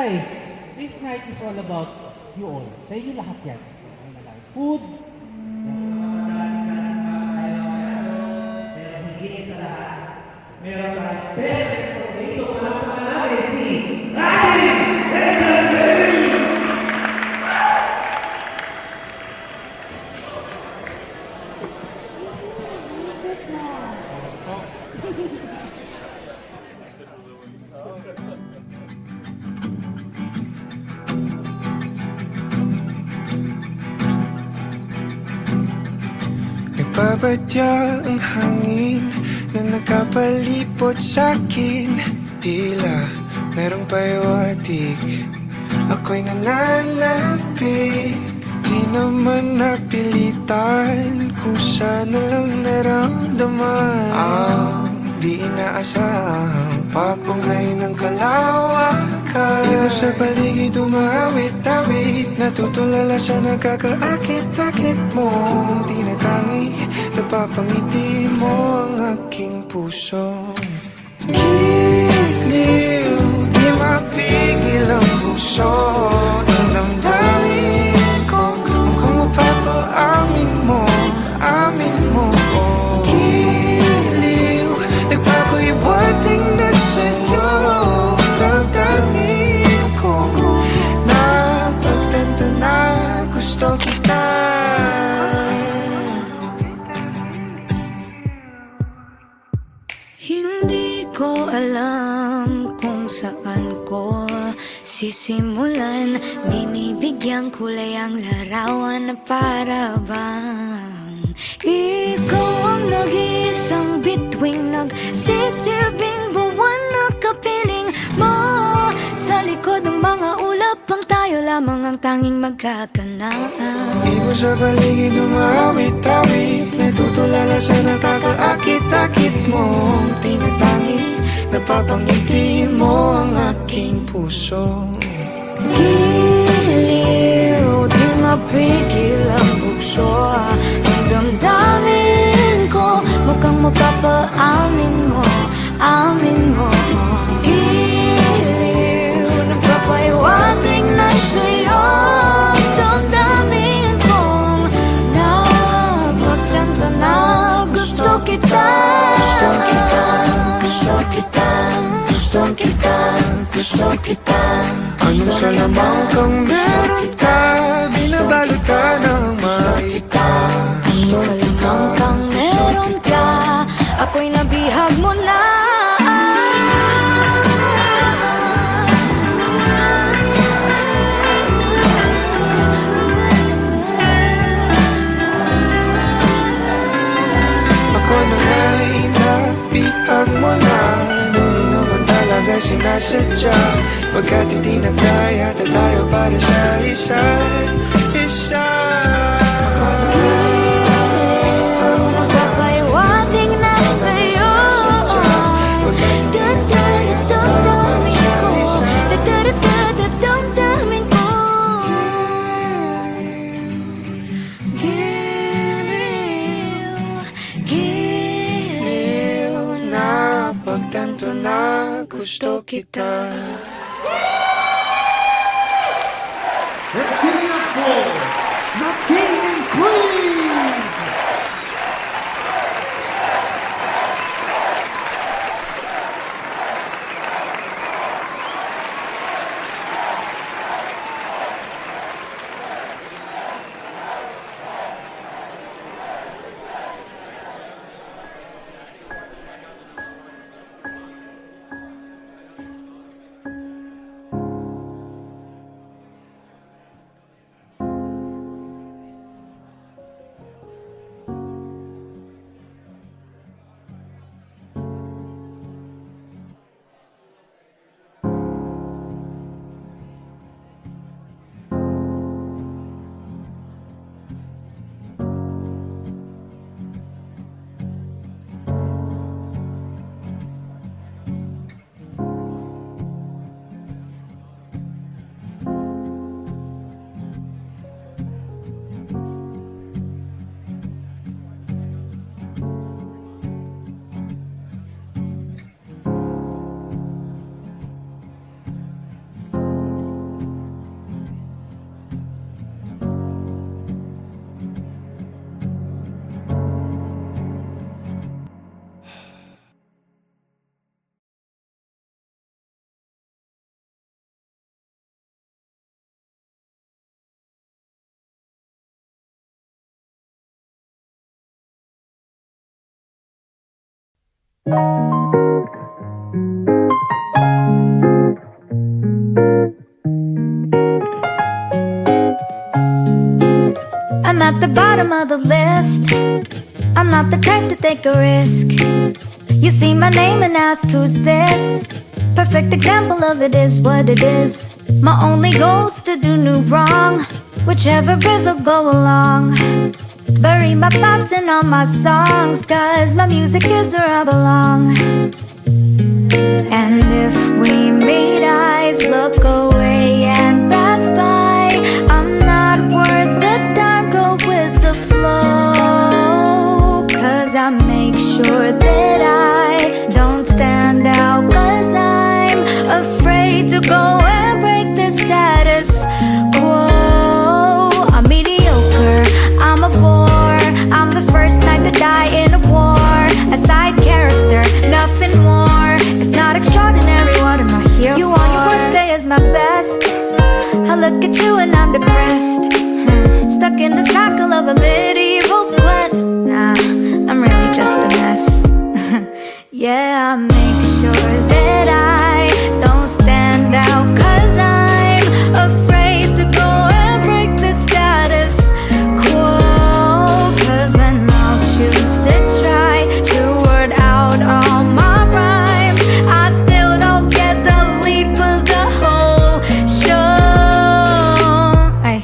guys, this night is all about you all. Sa inyo lahat yan. Food. Meron pa special dito para pangalan si Nagbabadya ang hangin na nakapalipot sa'kin. Tila merong pahiwatig, ako'y nananapig. Di naman napilitan, kusa na lang naramdaman. Ang di inaasahang papunay ng kalawakan. Dito sa paligid umawit-awit, natutulala sa nakakaakit-akit mo. Tinatangi, napapangiti mo ang aking puso. Giliw, di mapigil ang puso. Ang damdamin ko, mukhang mapapaamin mo, amin mo. Giliw, nagpapahiwating na sa'yo. Damdamin ko, napagtanto na gusto kita. Hindi ko alam kung saan ko sisimulan. Binibigyan kulay ang larawan na para bang ikaw ang nag-iisang bituing, nagsisilbing buwan na kapiling mo. Sa likod ng mga ulap ang tayo lamang ang tanging magkakanaan. Ibon sa paligid umawit-awit, natutulala sa nakakaakit-akit mo. Tinatangi, napapangiti mo ang aking puso. Giliw, di mapigil ang bukso. Ang damdamin ko, mukhang mapapaamin mo, amin mo. Giliw, nagpapahiwatig na sa'yo. Damdamin kong napagtanto na gusto kita. Gusto kita, gusto kita, gusto kita, gusto kita. Anong salamang kang meron ka, binabalot ka ng maita. Anong salamang kang meron ka, ako'y nabihag mo na. Ako na nga'y nabihag mo na, nung di naman talaga sinasadya. Pagkat hindi nagkaya tayo para sa isa't isa. Magpapahiwatig na sa'yo. Dadamdamin ko, dadamdamin ko. Giliw, giliw na Pagtanto na gusto kita. Let's give it up for the King and Queen! I'm at the bottom of the list. I'm not the type to take a risk. You see my name and ask who's this. Perfect example of it is what it is. My only goal's to do no wrong. Whichever is, I'll go along. Bury my thoughts in all my songs, 'cause my music is where I belong. And if we meet eyes, look away and pass by. I'm not worth the time, go with the flow. 'Cause I make sure that I don't stand out, 'cause I'm afraid to go and break the status quo. I'm mediocre, I'm a bore. I'm the first knight to die in a war. A side character, nothing more. If not extraordinary, what am I here for? You on your worst day is my best. I look at you and I'm depressed. Stuck in the cycle of a medieval quest. Nah, I'm really just a mess. Yeah, I make sure that I don't stand out, 'cause I'm afraid to go and break the status quo. 'Cause when I'll choose to try to word out all my rhymes, I still don't get the lead for the whole show. Ay,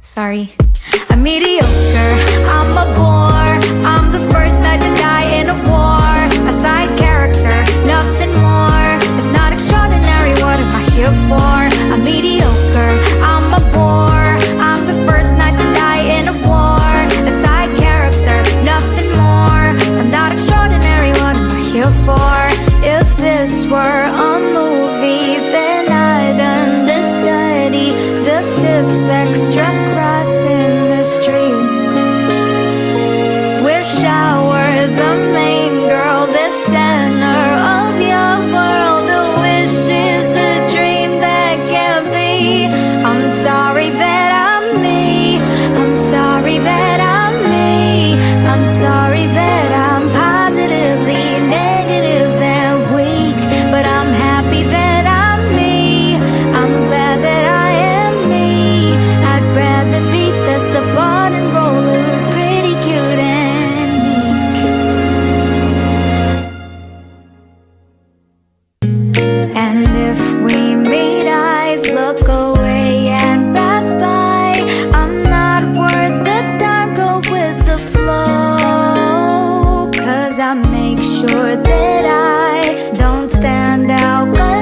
sorry. I'm mediocre, I'm a bore. I'm the first knight to die in a war. A side character, nothing more. If not extraordinary, what am I here for? I'm mediocre, I'm a bore. I'm the first knight to die in a war. A side character, nothing more. I'm not extraordinary, what am I here for? If this were a movie, then I'd understudy the fifth extra cross in the street. Wish I were the main girl, the center of your world. A wish is a dream that can't be. I'm sorry that I'm me. I'm sorry that I'm me. I'm sorry that I'm positively negative and weak. But I'm happy that I'm me. I'm glad that I am me. I'd rather beat the Sabaton roller who's pretty cute and meek. And if we meet eyes, look away and pass by. I'm not worth the time, go with the flow. 'Cause I make sure that I don't stand out, 'cause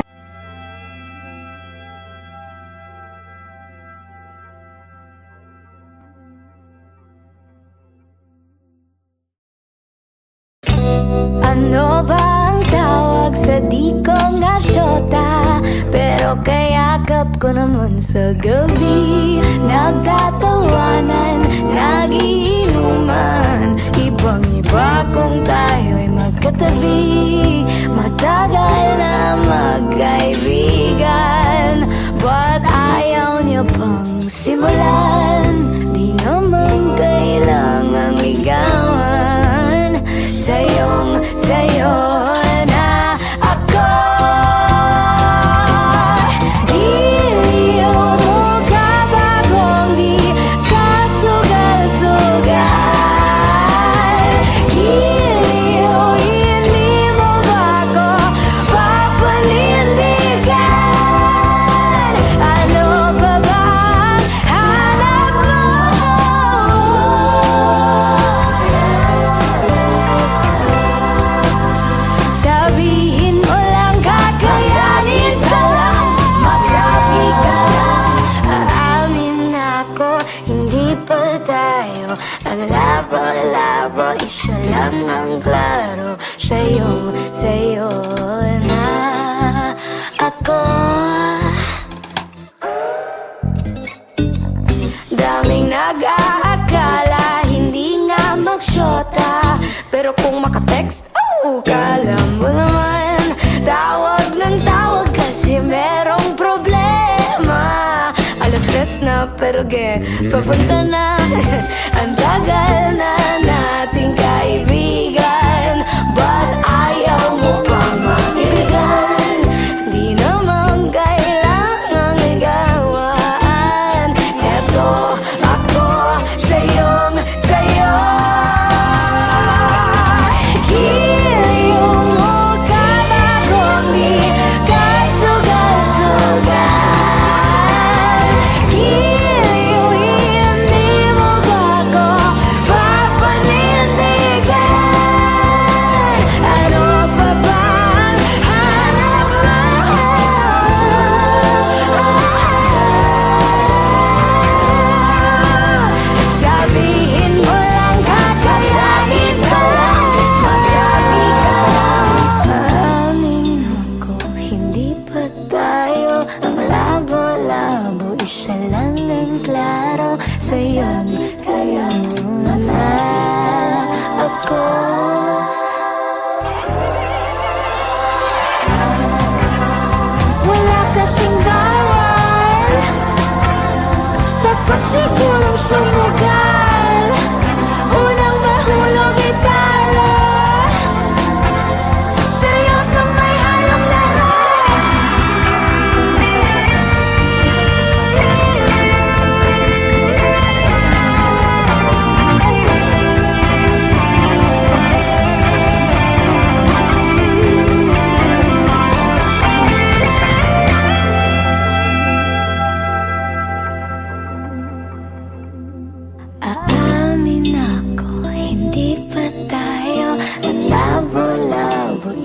ano ba ang tawag sa di ko nga syota? Pero kayakap ko naman sa gabi. Nagtatawanan, nagiinuman. Ibang-iba kung tayo'y magkatabi. Matagal na magkaibigan, but ayaw niya pang simulan. Di naman kailangang ligawan. Sa'yo na ako. Iliw mo ka ba kung di ka sugal-sugal? Iliw, hindi mo ba ako papanindigan? Ano pa ba ang hanap mo? Sabihin mo lang, kakayanin ka lang. Magsabi ka lang, aamin ako. Hindi pa tayo ang labo-labo. Isa lang ang klaro. Sa'yo na ako. Daming nag-aakala hindi nga magsyota, pero kung makatext, kala mo naman tawag ng tawag kasi merong problema. Alas 3 na pero papunta na. Ang tagal na nating kaibigan, but I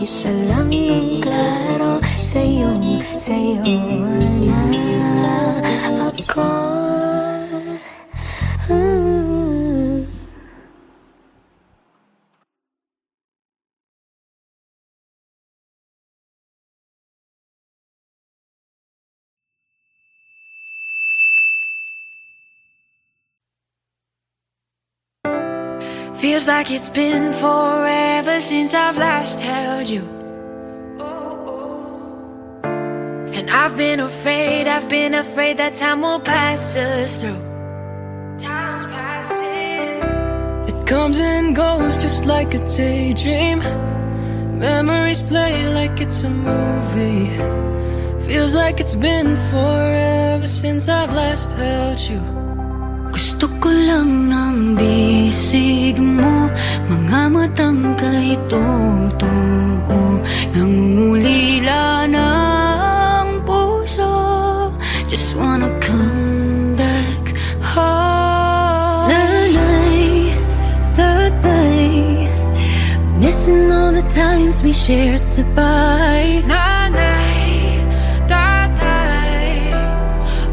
Isa lang ang klaro, sa'yo na ako. Feels like it's been forever since I've last held you. And I've been afraid that time will pass us through. Time's passing. It comes and goes just like a daydream. Memories play like it's a movie. Feels like it's been forever since I've last held you. Gusto ko lang ng bisig mo, mga matang kay totoo, nangungulila ng puso. Just wanna come back home. Nanay, tatay, missing all the times we shared sabay. Nanay, tatay,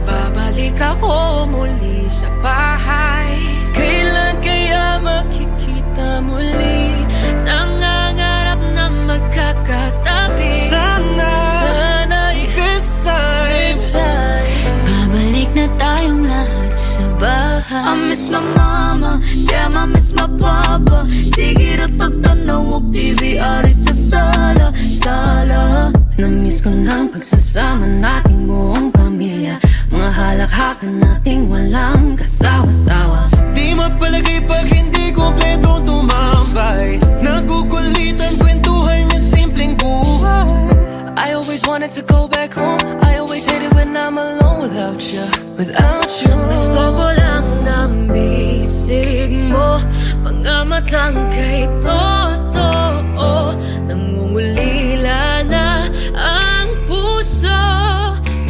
babalik ako muli sa bahay. Kailan kaya makikita muli? Nangangarap na magkakatabi. Sana'y this time Babalik na tayong lahat sa bahay. I miss my mama, damn I miss my papa. Sige ro tagtanaw og PVR sa sala. Namiss ko ng pagsasama nating buong pamilya, mga halakhakan nating walang kasawa-sawa. Di mapalagay pag hindi kompletong tumambay. Nagukulitan, kwentuhan yung simpleng buhay. I always wanted to go back home. I always hate it when I'm alone without you. Gusto ko lang ng bisig mo, mga matang kay totoo, nangungulila na ang puso.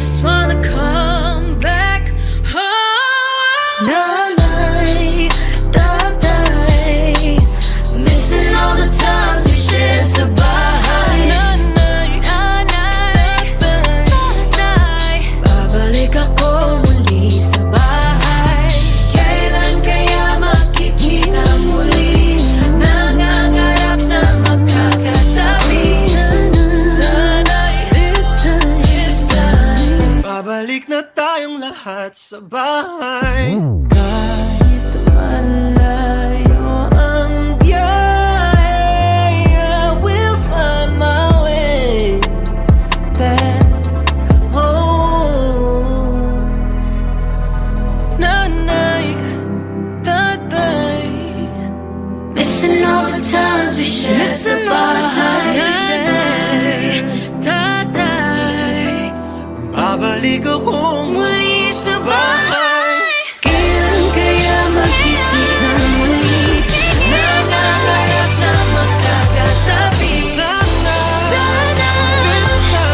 Just wanna come back home. Nanay, tatay, missing all the times we shared sa bahay. Nanay, tatay, babalik ako muli sa bahay. Kailan kaya makikita muli? Nangangarap na magkakatabi. Sana'y this time Babalik na tayong lahat sa bahay. Kahit malayo ang biyahe, I will find my way back home. Nanay, tatay, missing all the times we shared sa bahay. Nanay, tatay, babalik akong muli sa bahay. Kailan kaya makikita muli? Nangangarap na magkakatabi. sana.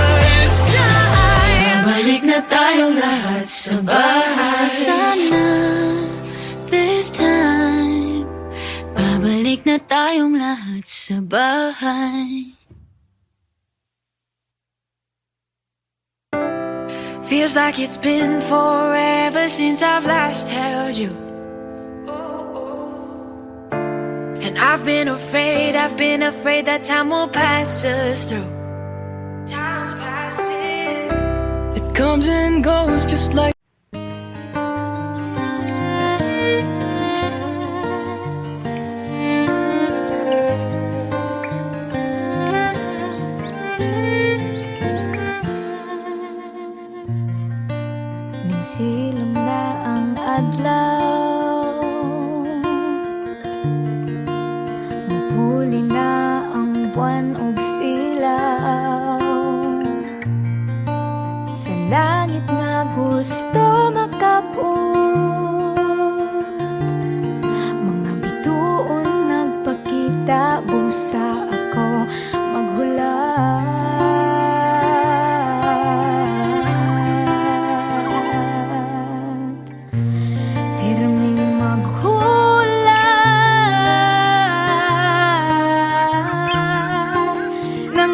This time Babalik na tayong lahat sa bahay. Sana this time babalik na tayong lahat sa bahay. Feels like it's been forever since I've last held you. And I've been afraid that time will pass us through. Time's passing. It comes and goes just like Nagsilong na ang adlaw, mapuli na ang buwan ug silaw. Sa langit nga gusto makaput, mga bituon nagpakita, busa ako maghulat. Pirming maghulat ng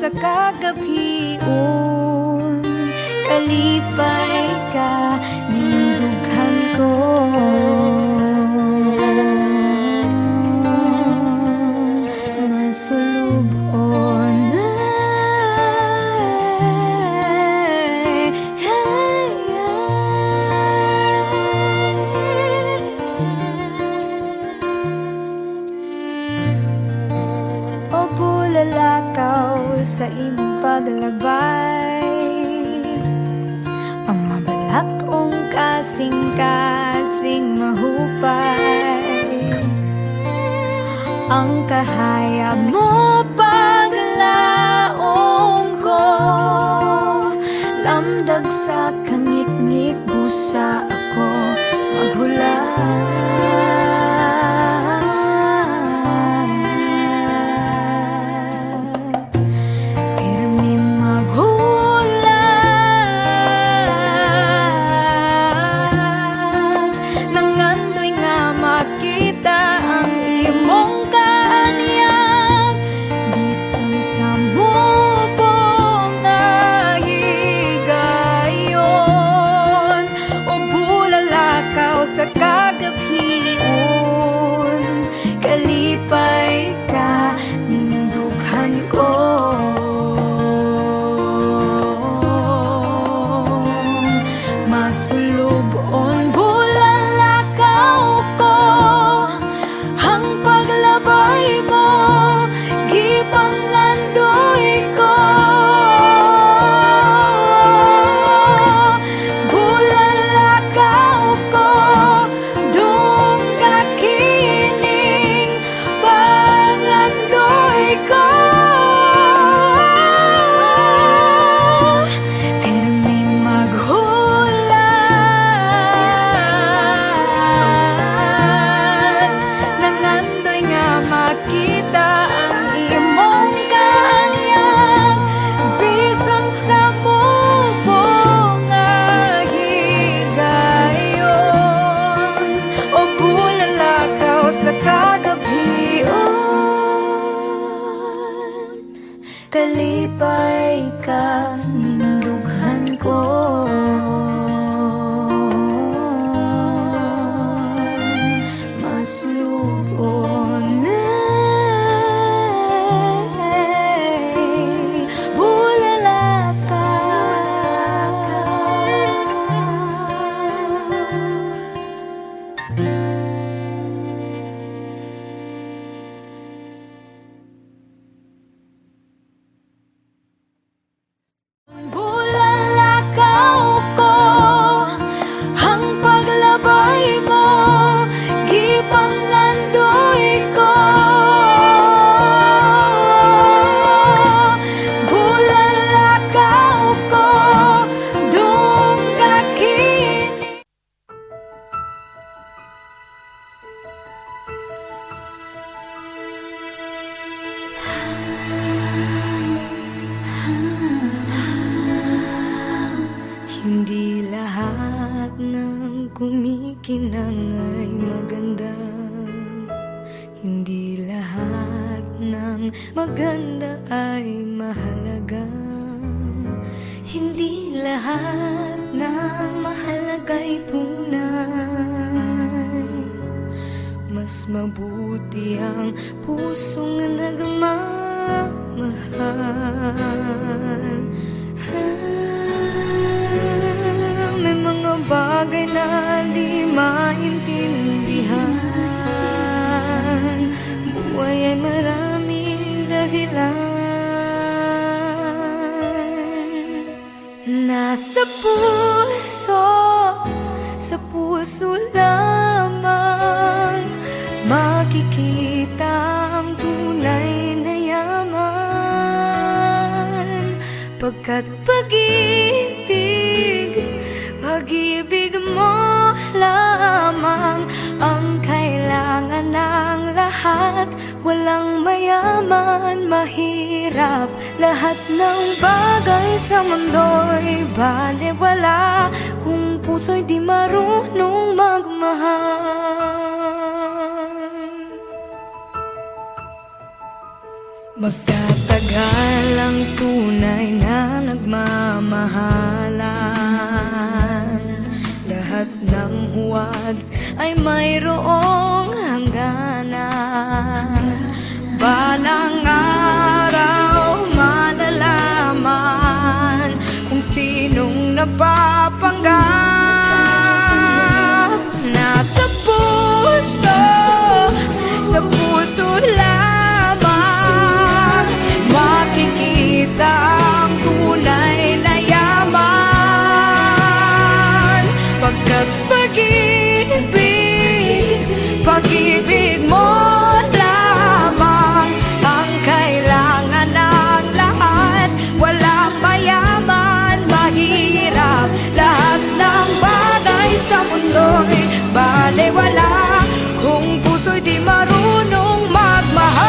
sa kagabion, kalipay ka nindughan ko. Masulubon o bulalakaw sa imong paglabay, ang mabalakong kasing-kasing mahupay, ang kahayag mo paglaong ko, lamdag sa kangit-ngit busa ako maghulat. Pirmi maghulat, nangandoy nga makita ang imong kaanyang, bisan sa mubong nga higayon, o bulalakaw sa kagabion, kalipay ka nindughan ko. Masulubon bulalakaw ko, ang paglabay mo gipangandoy ko. Bulalakaw ko, dungga kining pangandoy ko. Pirmi maghulat, nangandoy nga makita ang imong kaanyang, bisan sa mubong nga higayon, o bulalakaw sa kagabion, kalipay ka nindughan ko. Masulubon bulalakaw. Bulalakaw ko, ang paglabay mo gipangandoy ko. Bulalakaw ko, dungga kining. Hindi lahat ng kumikinang ay maganda, hindi lahat ng maganda ay mahalaga, hindi lahat ng mahalaga'y tunay. Mas mabuti ang pusong nagmamahal. May mga bagay na di maintindihan, buhay ay maraming dahilan. Nasa puso, sa puso lamang makikita ang tunay na yaman. Pagkat pag-ibig mo lamang ang kailangan ng lahat. Walang mayaman, mahirap, lahat ng bagay sa mundo'y balewala kung puso'y di marunong magmahal. Magtatagal ang tunay na nagmamahalan. Lahat ng huwad ay mayroong hangganan. Balang araw malalaman kung sinong nagpapanggap. Nasa puso, sa puso lamang makikita ang tunay na yaman. Pagkat pag-ibig, pag-ibig mo lamang ang kailangan ng lahat. Walang mayaman, mahirap, lahat ng bagay sa mundo'y balewala kung puso'y di marunong magmahal.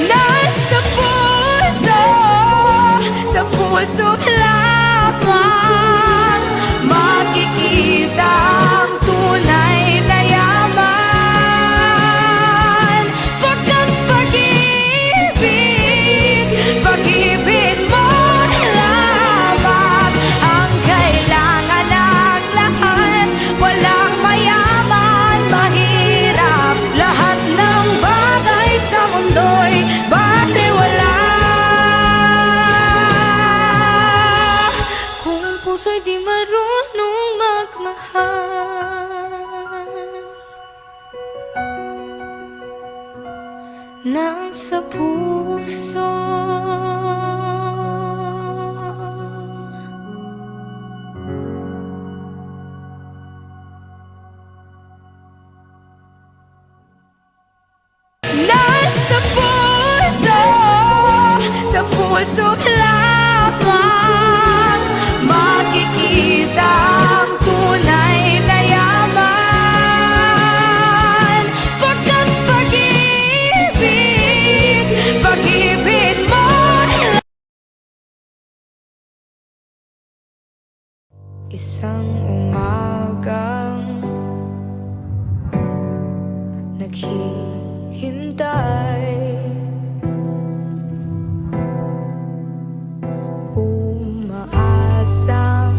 Nasa puso, sa puso lamang makikita ang tunay na yaman. Pagkat pag-ibig, pag-ibig mo lamang ang kailangan ng lahat. Walang mayaman, mahirap, lahat ng bagay sa mundo'y balewala kung puso'y di marunong magmahal. Nasa puso, nasa puso, sa puso lamang makikita ang tunay na yaman. Pagkat pag-ibig, pag-ibig mo isang umagang naghihintay, umaasang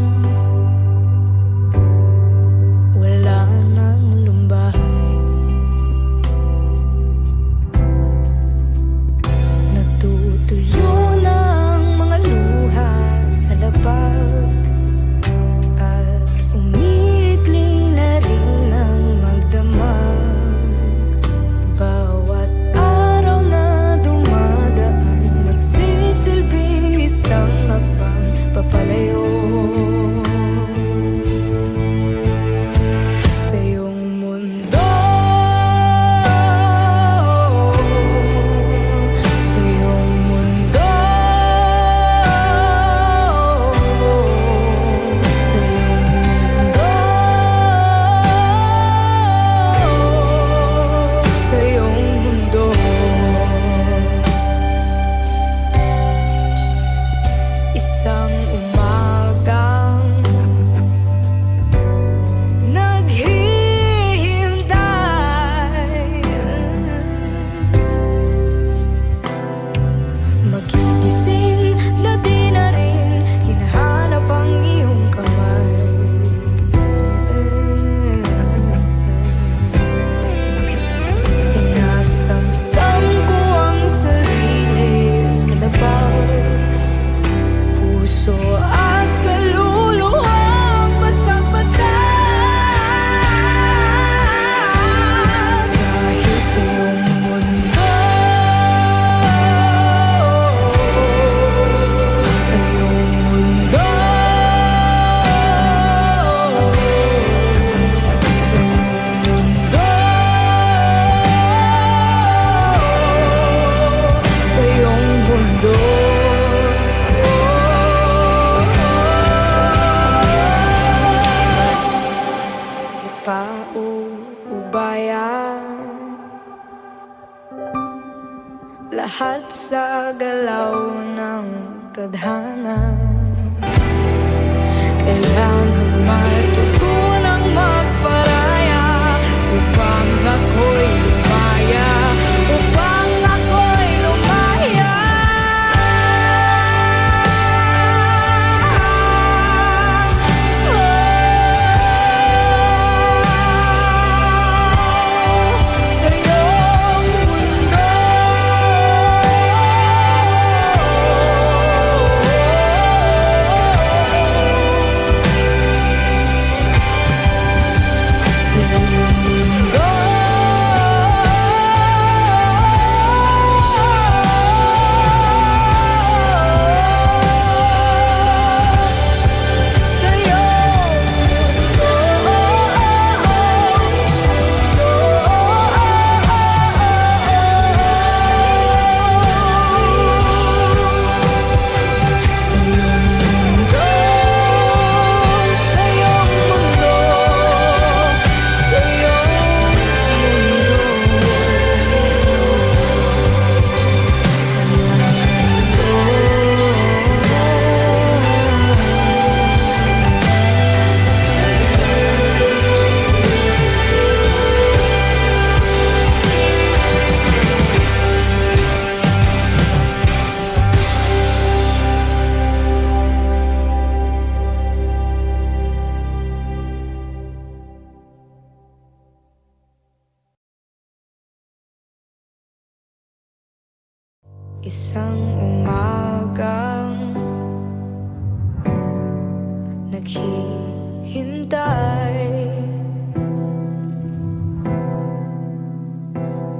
wala nang lumbay. Natutuyo ng mga luha sa labag at umiikli na rin ng magdamag. Bawat araw lahat sa galaw ng tadhana. Kailangan matutunang magparaya upang ako'y lumaya, upang ako'y lumaya. Sa iyong mundo, sa iyong mundo. Sa iyong sa iyong mundo, sa iyong mundo, sa iyong isang umagang naghihintay,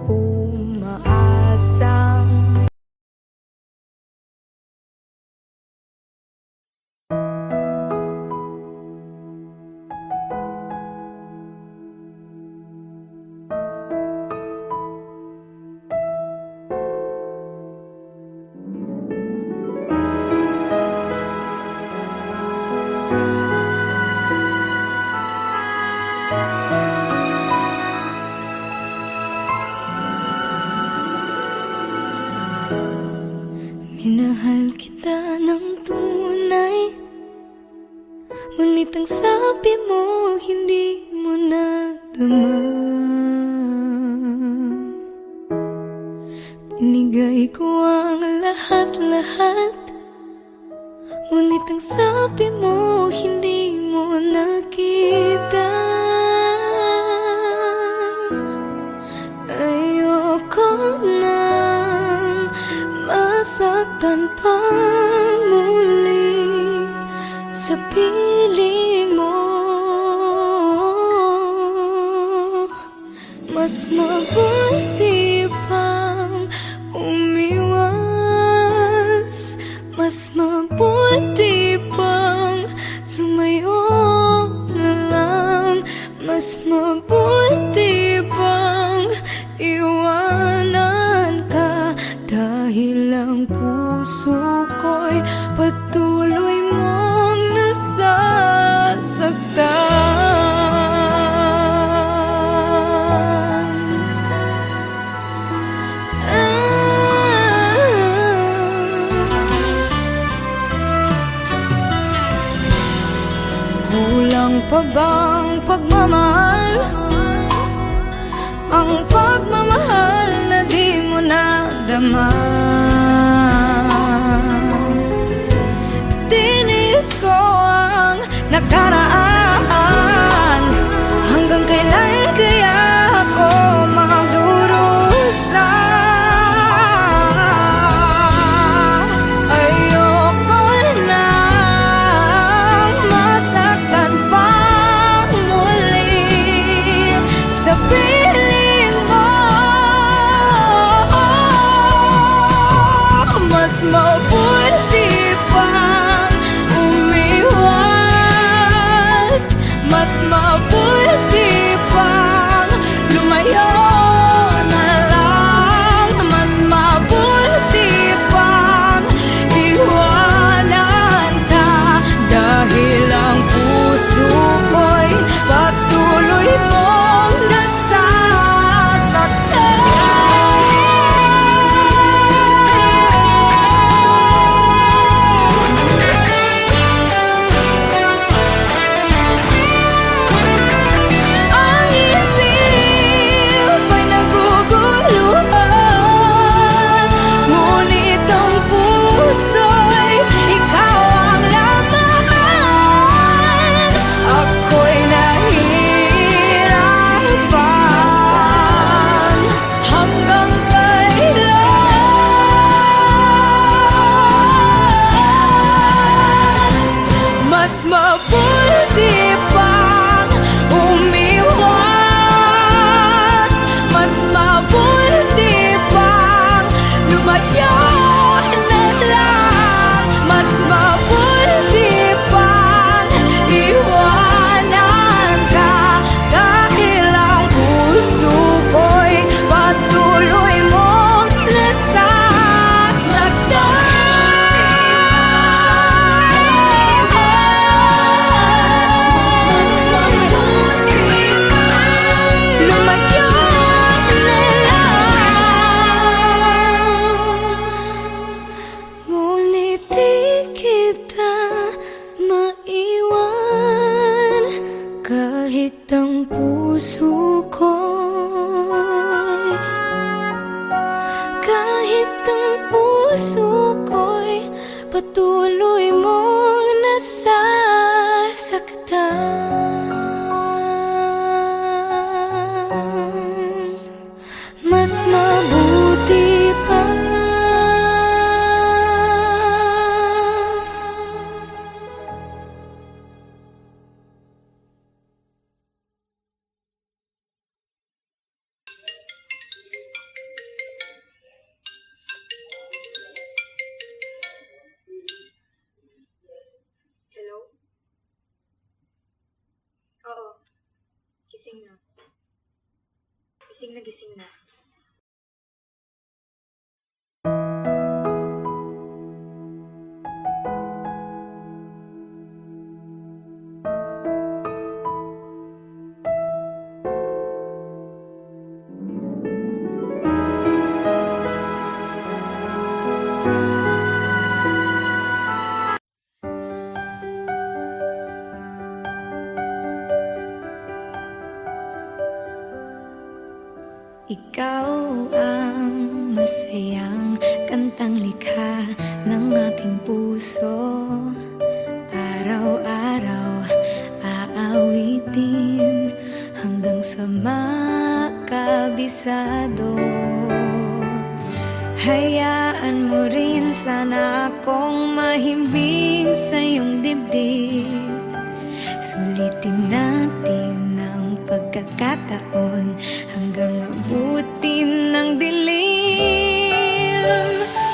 umaasang minahal kita ng tunay, ngunit ang sabi mo hindi mo nadama. Binigay ko ang lahat-lahat, ngunit ang sabi mo hindi mo nakita. Ayoko nang masaktan pa muli sa piling mo. Mas mabuti pang umiwas, mas mabuti pang lumayo na lang, mas mabuti pang iwanan ka, dahil ang puso ko'y patuloy mong nasasaktan. Kulang pa bang pagmamahal? Ang pagmamahal na di mo nadama. Tinis ko ang nakaraan, hanggang kailan kaya ako magdurusa? Ayoko nang masaktan pa muli sa piling mo. Mas mabuti pang umiwas, Kahit ang puso ko'y patuloy mong nasasaktan, mas mabuti pa Oo. Gising na. Gising na, gising na. Ikaw ang masayang kantang likha ng aking puso. Araw-araw aawitin hanggang sa makabisado. Hayaan mo rin sana akong mahimbing sa iyong dibdib. Sulitin natin ang pagkakataon hanggang abutin ng dilim.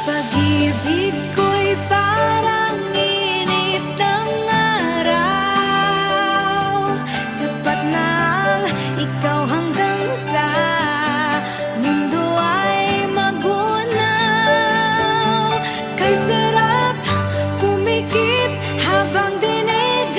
Pag-ibig ko'y parang init ng araw. Sapat na ang ikaw hanggang sa mundo ay magunaw. Kay sarap pumikit habang dinig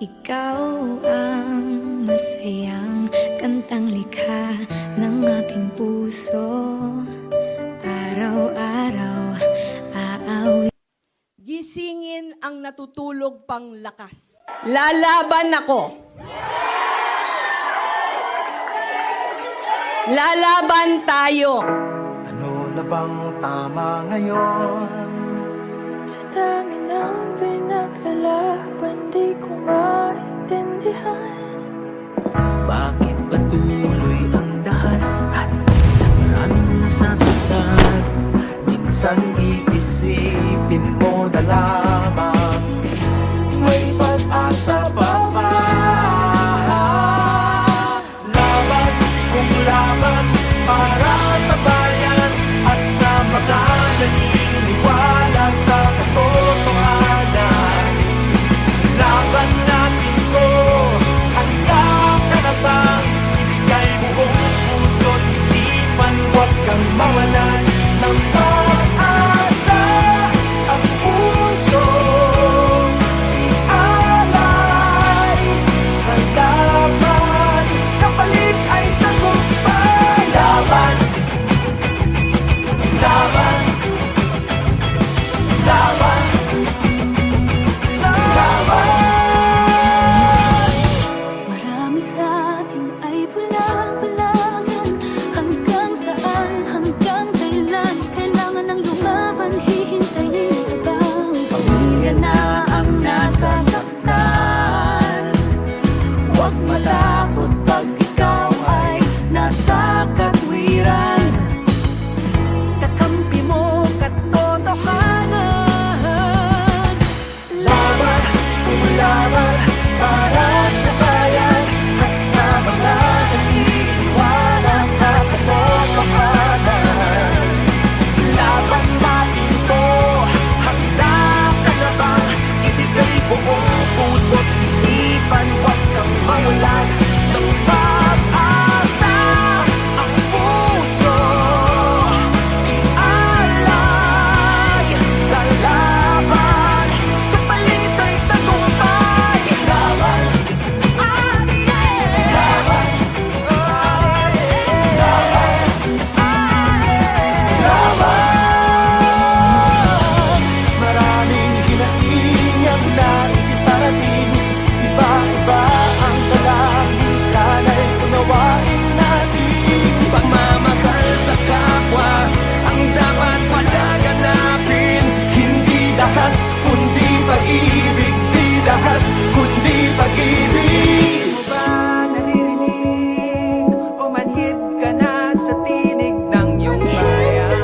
Ikaw ang masayang kantang likha ng aking puso. Araw-araw aawit. Gisingin ang natutulog pang lakas. Lalaban ako. Lalaban tayo. Ano na bang tama ngayon? Sa dami ng pinaglalaban, di ko maintindihan. Bakit patuloy ang dahas at maraming nasasaktan? Minsan iisipin mo na lamang may pag-asa pa ba? Laban kung laban para sa bayan at sa mga naniniwala sa katotohanan. Laban natin to, handa ka na bang ibigay buong puso't isipan? Huwag kang mawalan ng pag-asa. Ang puso ialay sa laban, kapalit ay tagumpay. Laban, laban, laban, laban. Marami sa atin ay bulag-bulagan. Hanggang saan, hanggang kailan? Kailangan ng lumaban, hihintayin ka ba? Pamilya na ang nasasaktan. Huwag matakot pag ikaw ay nasa katwiran. Kakampi mo katotohanan. Laban kung laban para sa bayan at sa mga naniniwala sa katotohanan. Laban natin to, handa ka na bang ibigay buong puso't isipan? Huwag kang mawalan ng pag-asa. Ang puso ialay sa laban, kapalit ay tagumpay. Laban, laban, laban. Maraming hinaing ang nais iparating. Iba-iba ang dalangin, sana'y unawain natin. Pagmamahal sa kapwa ang dapat palaganapin. Hindi dahas kundi pag-ibig, di dahas kundi pag-ibig. Di mo ba naririnig o manhid ka na sa tinig ng iyong bayan?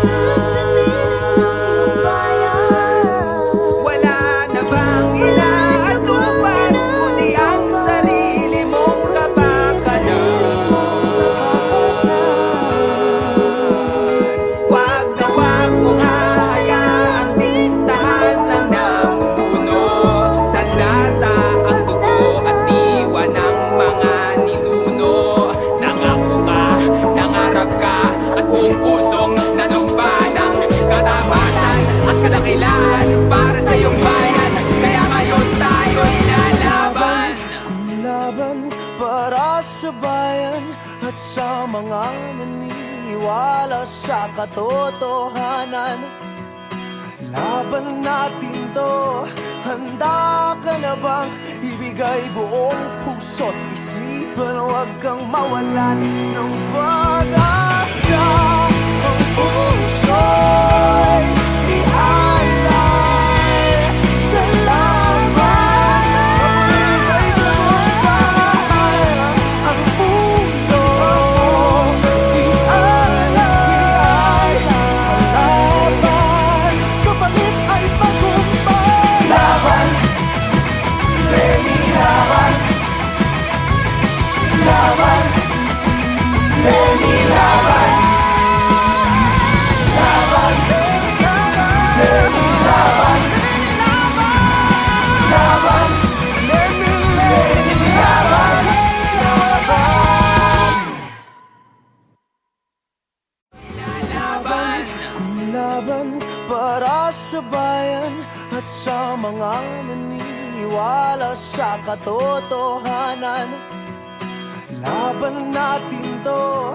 Wala na bang inaatupan kundi ang sarili mong kapakanan? Wag na wag mong hahayaang diktahan ng namumuno. Sandata ang dugo at diwa ng mga ninuno. Nangako ka, nangarap ka, at buong pusong nanumpa ng katapatan at kadakilaan para sa iyong bayan. Kaya ngayon tayo'y lalaban. Laban para sa bayan at sa mga naniniwala sa katotohanan. Laban natin to, handa ka na bang ibigay buong puso't isipan? Huwag kang mawalan ng pag-asa. Ang puso'y ialay sa laban, kapalit ay tagumpay. Ang puso ialay sa laban, kapalit ay tagumpay. Laban, Lenny, laban. Laban, Lenny, laban. Laban, Lenny, laban. Laban, Lenny, laban. Laban, laban para sa bayan at sa mga naniniwala maniwala sa katotohanan. Laban natin to